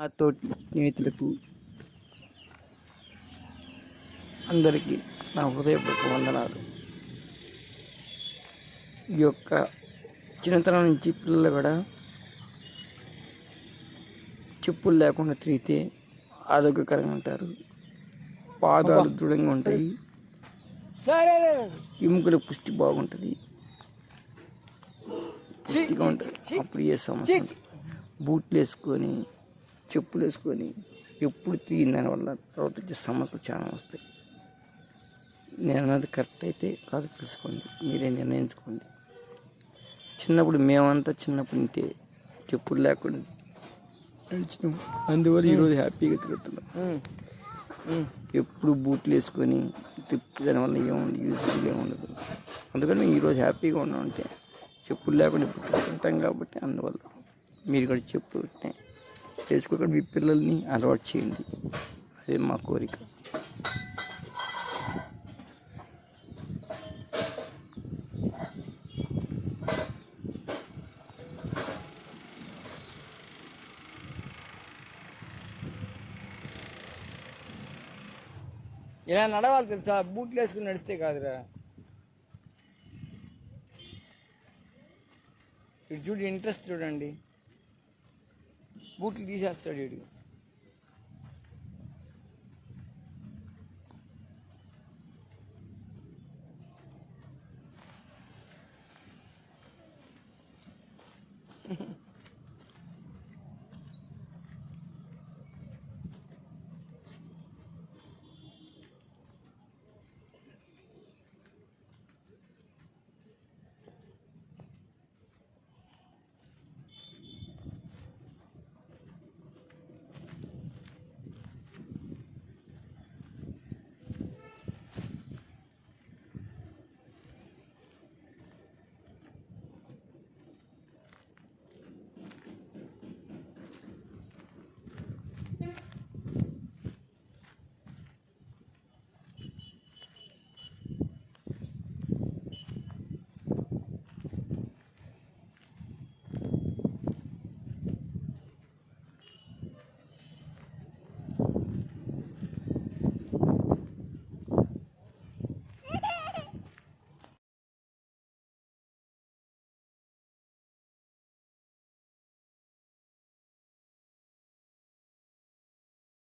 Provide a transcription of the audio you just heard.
నా తోటి స్నేహితులకు అందరికీ నా హృదయపూర్వక వందనాలు. ఈ యొక్క చిన్నతనం నుంచి పిల్లలు కూడా చెప్పులు లేకుండా తిరిగితే ఆరోగ్యకరంగా ఉంటారు, పాదాలు దృఢంగా ఉంటాయి, ఎముకల పుష్టి బాగుంటుంది, పుష్టిగా ఉంటుంది. అప్పుడు ఏ సమస్య బూట్లు వేసుకొని చెప్పులు వేసుకొని ఎప్పుడు తిరిగిన దానివల్ల తర్వాత వచ్చే సమస్యలు చాలా వస్తాయి. నేను అన్నది కరెక్ట్ అయితే కాదు తెలుసుకోండి, మీరే నిర్ణయించుకోండి. చిన్నప్పుడు మేమంతా చిన్నప్పుడు ఇంతే చెప్పులు లేకుండా నడిచినాం, అందువల్ల ఈరోజు హ్యాపీగా తిరుగుతున్నాం. ఎప్పుడు బూట్లు వేసుకొని దానివల్ల ఏముంది యూజ్ఫుల్ ఏముండదు. అందుకని మేము ఈరోజు హ్యాపీగా ఉన్నాం. అంటే చెప్పులు లేకుండా ఇప్పుడు తిరుగుతుంటాం కాబట్టి అందువల్ల మీరు కూడా చెప్పులు వేసుకోకుండా మీ పిల్లల్ని అలవాటు చేయండి. అదే మా కోరిక. ఇలా నడవాలి తెలుసా, బూట్లు వేసుకుని నడిస్తే కాదురా. ఇటు చూడు, ఇంట్రెస్ట్ చూడండి, బూట్లు తీసేస్తాడు వీడు.